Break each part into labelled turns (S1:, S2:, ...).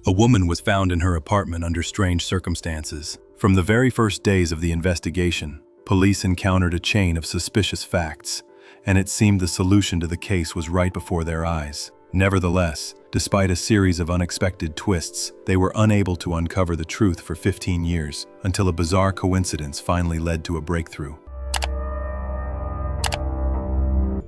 S1: A woman was found in her apartment under strange circumstances. From the very first days of the investigation, police encountered a chain of suspicious facts, and it seemed the solution to the case was right before their eyes. Nevertheless, despite a series of unexpected twists, they were unable to uncover the truth for 15 years, until a bizarre coincidence finally led to a breakthrough.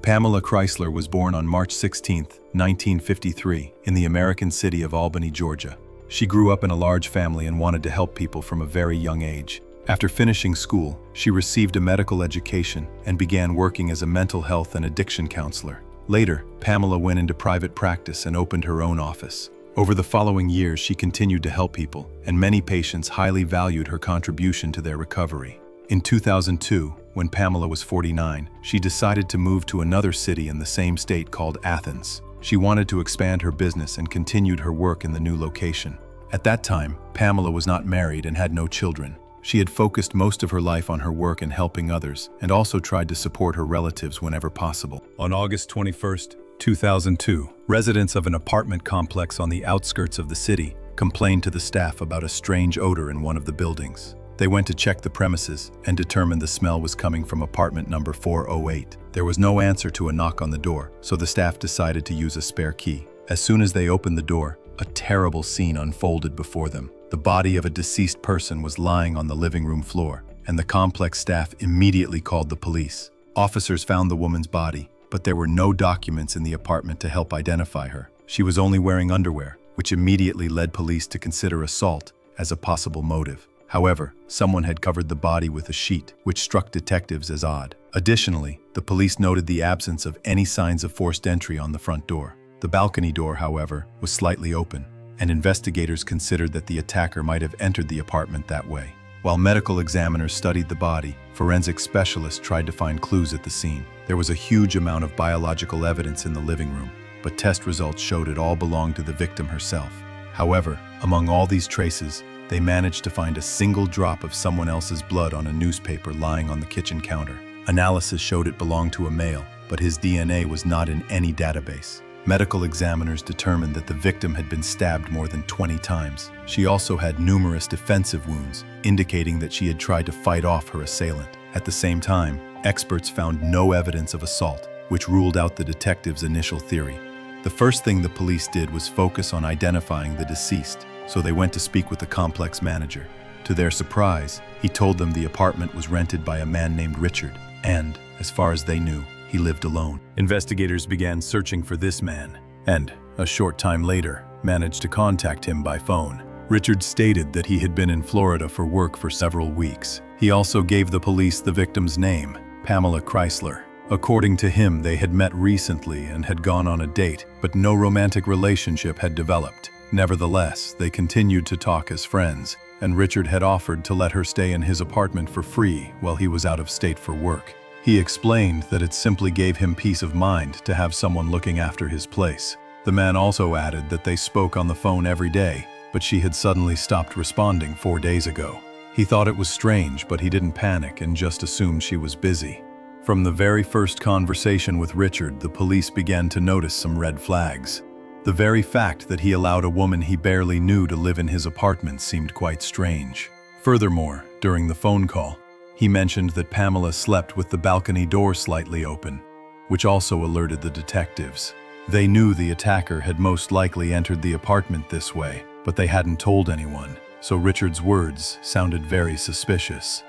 S1: Pamela Chrysler was born on March 16, 1953, in the American city of Albany, Georgia. She grew up in a large family and wanted to help people from a very young age. After finishing school, she received a medical education and began working as a mental health and addiction counselor. Later, Pamela went into private practice and opened her own office. Over the following years, she continued to help people, and many patients highly valued her contribution to their recovery. In 2002, when Pamela was 49, she decided to move to another city in the same state called Athens. She wanted to expand her business and continued her work in the new location. At that time, Pamela was not married and had no children. She had focused most of her life on her work and helping others, and also tried to support her relatives whenever possible. On August 21, 2002, residents of an apartment complex on the outskirts of the city complained to the staff about a strange odor in one of the buildings. They went to check the premises and determined the smell was coming from apartment number 408. There was no answer to a knock on the door, so the staff decided to use a spare key. As soon as they opened the door, a terrible scene unfolded before them. The body of a deceased person was lying on the living room floor, and the complex staff immediately called the police. Officers found the woman's body, but there were no documents in the apartment to help identify her. She was only wearing underwear, which immediately led police to consider assault as a possible motive. However, someone had covered the body with a sheet, which struck detectives as odd. Additionally, the police noted the absence of any signs of forced entry on the front door. The balcony door, however, was slightly open, and investigators considered that the attacker might have entered the apartment that way. While medical examiners studied the body, forensic specialists tried to find clues at the scene. There was a huge amount of biological evidence in the living room, but test results showed it all belonged to the victim herself. However, among all these traces, they managed to find a single drop of someone else's blood on a newspaper lying on the kitchen counter. Analysis showed it belonged to a male, but his DNA was not in any database. Medical examiners determined that the victim had been stabbed more than 20 times. She also had numerous defensive wounds, indicating that she had tried to fight off her assailant. At the same time, experts found no evidence of assault, which ruled out the detectives' initial theory. The first thing the police did was focus on identifying the deceased, so they went to speak with the complex manager. To their surprise, he told them the apartment was rented by a man named Richard, and, as far as they knew, he lived alone. Investigators began searching for this man, and, a short time later, managed to contact him by phone. Richard stated that he had been in Florida for work for several weeks. He also gave the police the victim's name, Pamela Chrysler. According to him, they had met recently and had gone on a date, but no romantic relationship had developed. Nevertheless, they continued to talk as friends, and Richard had offered to let her stay in his apartment for free while he was out of state for work. He explained that it simply gave him peace of mind to have someone looking after his place. The man also added that they spoke on the phone every day, but she had suddenly stopped responding 4 days ago. He thought it was strange, but he didn't panic and just assumed she was busy. From the very first conversation with Richard, the police began to notice some red flags. The very fact that he allowed a woman he barely knew to live in his apartment seemed quite strange. Furthermore, during the phone call, he mentioned that Pamela slept with the balcony door slightly open, which also alerted the detectives. They knew the attacker had most likely entered the apartment this way, but they hadn't told anyone, so Richard's words sounded very suspicious.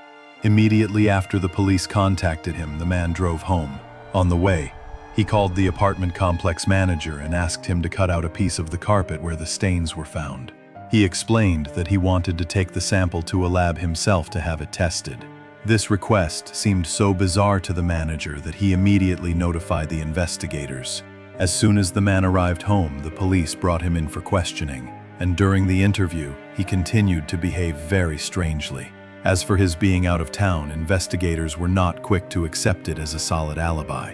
S1: Immediately after the police contacted him, the man drove home. On the way, he called the apartment complex manager and asked him to cut out a piece of the carpet where the stains were found. He explained that he wanted to take the sample to a lab himself to have it tested. This request seemed so bizarre to the manager that he immediately notified the investigators. As soon as the man arrived home, the police brought him in for questioning, and during the interview, he continued to behave very strangely. As for his being out of town, investigators were not quick to accept it as a solid alibi.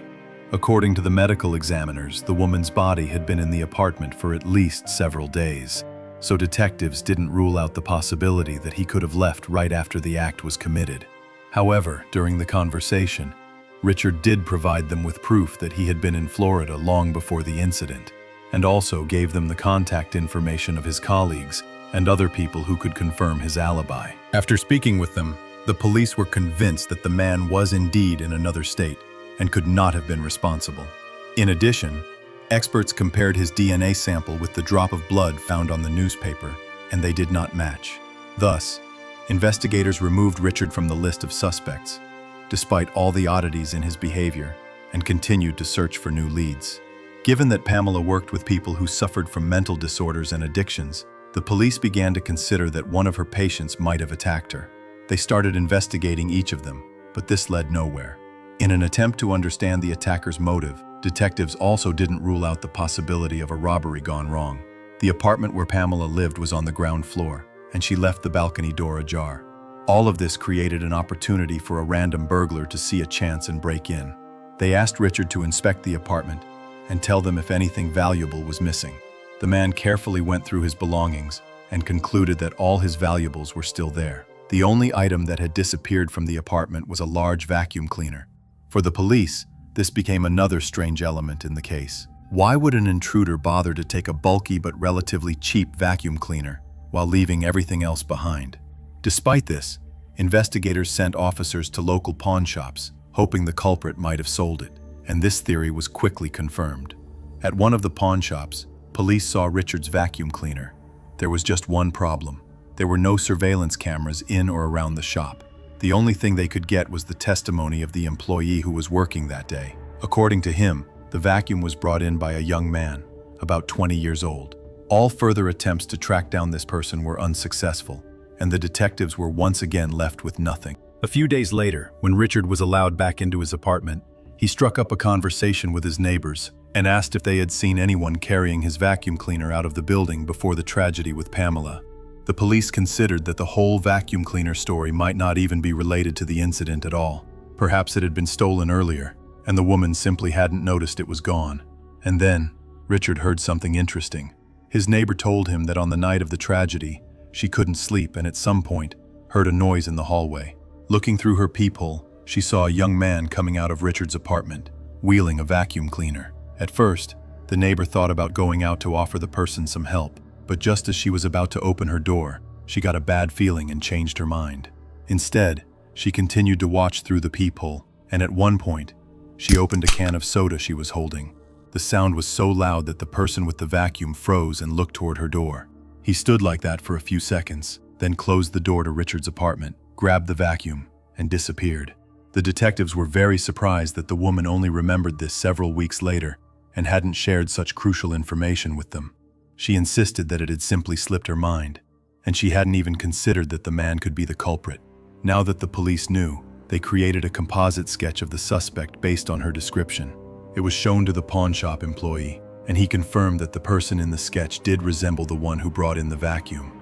S1: According to the medical examiners, the woman's body had been in the apartment for at least several days, so detectives didn't rule out the possibility that he could have left right after the act was committed. However, during the conversation, Richard did provide them with proof that he had been in Florida long before the incident, and also gave them the contact information of his colleagues and other people who could confirm his alibi. After speaking with them, the police were convinced that the man was indeed in another state and could not have been responsible. In addition, experts compared his DNA sample with the drop of blood found on the newspaper, and they did not match. Thus, investigators removed Richard from the list of suspects, despite all the oddities in his behavior, and continued to search for new leads. Given that Pamela worked with people who suffered from mental disorders and addictions, the police began to consider that one of her patients might have attacked her. They started investigating each of them, but this led nowhere. In an attempt to understand the attacker's motive, detectives also didn't rule out the possibility of a robbery gone wrong. The apartment where Pamela lived was on the ground floor, and she left the balcony door ajar. All of this created an opportunity for a random burglar to see a chance and break in. They asked Richard to inspect the apartment and tell them if anything valuable was missing. The man carefully went through his belongings and concluded that all his valuables were still there. The only item that had disappeared from the apartment was a large vacuum cleaner. For the police, this became another strange element in the case. Why would an intruder bother to take a bulky but relatively cheap vacuum cleaner while leaving everything else behind? Despite this, investigators sent officers to local pawn shops, hoping the culprit might have sold it, and this theory was quickly confirmed. At one of the pawn shops, police saw Richard's vacuum cleaner. There was just one problem. There were no surveillance cameras in or around the shop. The only thing they could get was the testimony of the employee who was working that day. According to him, the vacuum was brought in by a young man, about 20 years old. All further attempts to track down this person were unsuccessful, and the detectives were once again left with nothing. A few days later, when Richard was allowed back into his apartment, he struck up a conversation with his neighbors and asked if they had seen anyone carrying his vacuum cleaner out of the building before the tragedy with Pamela. The police considered that the whole vacuum cleaner story might not even be related to the incident at all. Perhaps it had been stolen earlier, and the woman simply hadn't noticed it was gone. And then, Richard heard something interesting. His neighbor told him that on the night of the tragedy, she couldn't sleep and at some point heard a noise in the hallway. Looking through her peephole, she saw a young man coming out of Richard's apartment, wheeling a vacuum cleaner. At first, the neighbor thought about going out to offer the person some help, but just as she was about to open her door, she got a bad feeling and changed her mind. Instead, she continued to watch through the peephole, and at one point, she opened a can of soda she was holding. The sound was so loud that the person with the vacuum froze and looked toward her door. He stood like that for a few seconds, then closed the door to Richard's apartment, grabbed the vacuum, and disappeared. The detectives were very surprised that the woman only remembered this several weeks later and hadn't shared such crucial information with them. She insisted that it had simply slipped her mind, and she hadn't even considered that the man could be the culprit. Now that the police knew, they created a composite sketch of the suspect based on her description. It was shown to the pawn shop employee, and he confirmed that the person in the sketch did resemble the one who brought in the vacuum.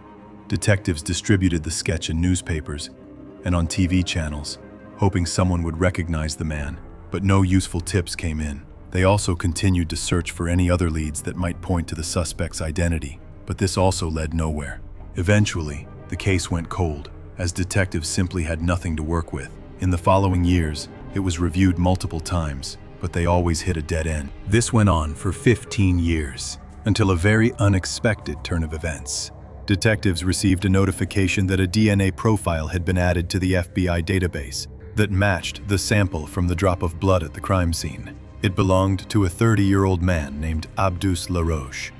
S1: Detectives distributed the sketch in newspapers and on TV channels, hoping someone would recognize the man, but no useful tips came in. They also continued to search for any other leads that might point to the suspect's identity, but this also led nowhere. Eventually, the case went cold, as detectives simply had nothing to work with. In the following years, it was reviewed multiple times, but they always hit a dead end. This went on for 15 years, until a very unexpected turn of events. Detectives received a notification that a DNA profile had been added to the FBI database that matched the sample from the drop of blood at the crime scene. It belonged to a 30-year-old man named Abdus LaRoche.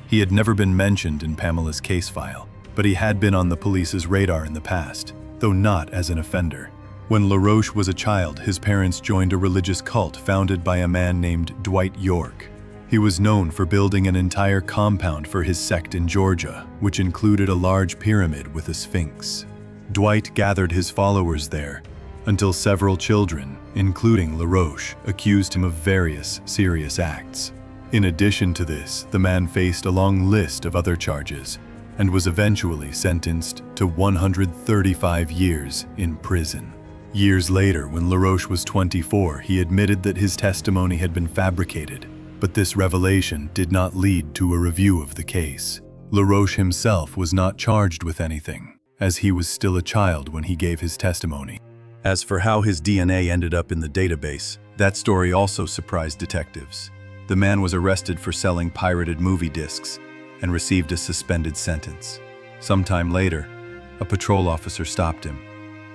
S1: He had never been mentioned in Pamela's case file, but he had been on the police's radar in the past, though not as an offender. When LaRoche was a child, his parents joined a religious cult founded by a man named Dwight York. He was known for building an entire compound for his sect in Georgia, which included a large pyramid with a sphinx. Dwight gathered his followers there, until several children, including LaRoche, accused him of various serious acts. In addition to this, the man faced a long list of other charges and was eventually sentenced to 135 years in prison. Years later, when LaRoche was 24, he admitted that his testimony had been fabricated, but this revelation did not lead to a review of the case. LaRoche himself was not charged with anything, as he was still a child when he gave his testimony. As for how his DNA ended up in the database, that story also surprised detectives. The man was arrested for selling pirated movie discs and received a suspended sentence. Sometime later, a patrol officer stopped him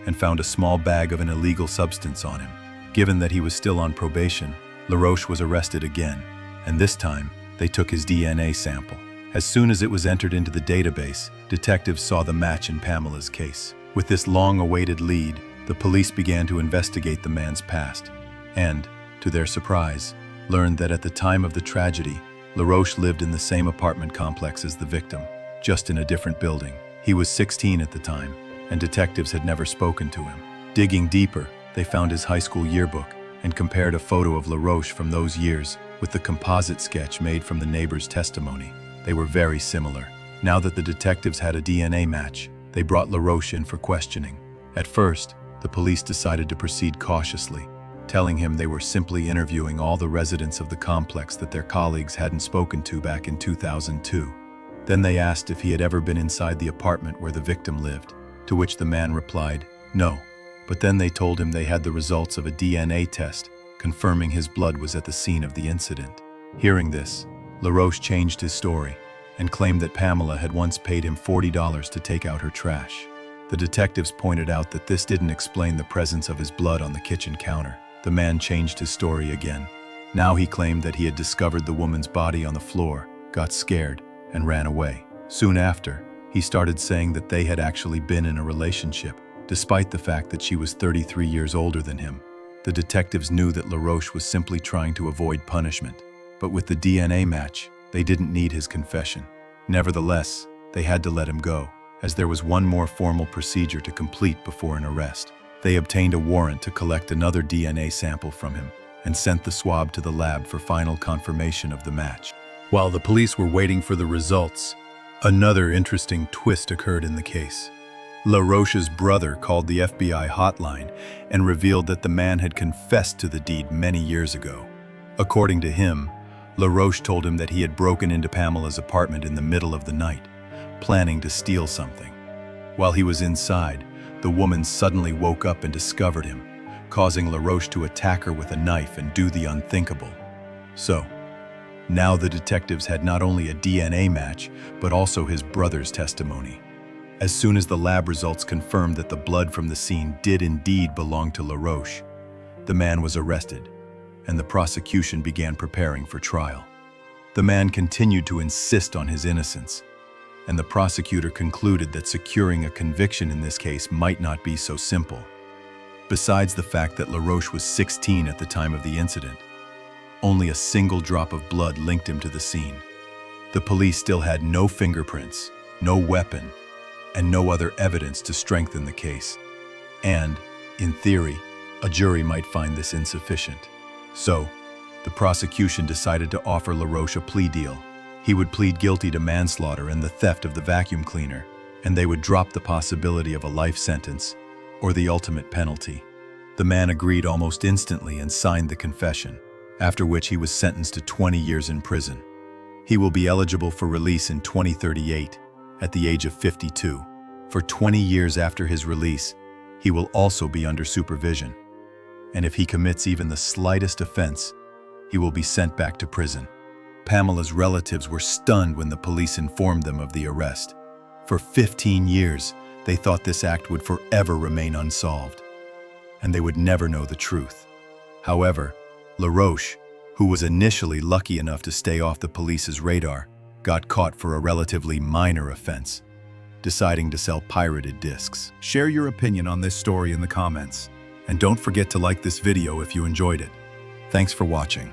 S1: and found a small bag of an illegal substance on him. Given that he was still on probation, LaRoche was arrested again, and this time, they took his DNA sample. As soon as it was entered into the database, detectives saw the match in Pamela's case. With this long-awaited lead, the police began to investigate the man's past, and, to their surprise, learned that at the time of the tragedy, LaRoche lived in the same apartment complex as the victim, just in a different building. He was 16 at the time, and detectives had never spoken to him. Digging deeper, they found his high school yearbook and compared a photo of LaRoche from those years with the composite sketch made from the neighbor's testimony. They were very similar. Now that the detectives had a DNA match, they brought LaRoche in for questioning. At first, the police decided to proceed cautiously, telling him they were simply interviewing all the residents of the complex that their colleagues hadn't spoken to back in 2002. Then they asked if he had ever been inside the apartment where the victim lived, to which the man replied, no. But then they told him they had the results of a DNA test, confirming his blood was at the scene of the incident. Hearing this, LaRoche changed his story and claimed that Pamela had once paid him $40 to take out her trash. The detectives pointed out that this didn't explain the presence of his blood on the kitchen counter. The man changed his story again. Now he claimed that he had discovered the woman's body on the floor, got scared, and ran away. Soon after, he started saying that they had actually been in a relationship, despite the fact that she was 33 years older than him. The detectives knew that LaRoche was simply trying to avoid punishment, but with the DNA match, they didn't need his confession. Nevertheless, they had to let him go, as there was one more formal procedure to complete before an arrest. They obtained a warrant to collect another DNA sample from him and sent the swab to the lab for final confirmation of the match. While the police were waiting for the results, another interesting twist occurred in the case. LaRoche's brother called the FBI hotline and revealed that the man had confessed to the deed many years ago. According to him, LaRoche told him that he had broken into Pamela's apartment in the middle of the night, planning to steal something. While he was inside, the woman suddenly woke up and discovered him, causing LaRoche to attack her with a knife and do the unthinkable. So, now the detectives had not only a DNA match, but also his brother's testimony. As soon as the lab results confirmed that the blood from the scene did indeed belong to LaRoche, the man was arrested, and the prosecution began preparing for trial. The man continued to insist on his innocence, and the prosecutor concluded that securing a conviction in this case might not be so simple. Besides the fact that LaRoche was 16 at the time of the incident, only a single drop of blood linked him to the scene. The police still had no fingerprints, no weapon, and no other evidence to strengthen the case. And, in theory, a jury might find this insufficient. So, the prosecution decided to offer LaRoche a plea deal. He would plead guilty to manslaughter and the theft of the vacuum cleaner, and they would drop the possibility of a life sentence or the ultimate penalty. The man agreed almost instantly and signed the confession, after which he was sentenced to 20 years in prison. He will be eligible for release in 2038, at the age of 52. For 20 years after his release, he will also be under supervision. And if he commits even the slightest offense, he will be sent back to prison. Pamela's relatives were stunned when the police informed them of the arrest. For 15 years, they thought this act would forever remain unsolved, and they would never know the truth. However, LaRoche, who was initially lucky enough to stay off the police's radar, got caught for a relatively minor offense, deciding to sell pirated discs. Share your opinion on this story in the comments, and don't forget to like this video if you enjoyed it. Thanks for watching.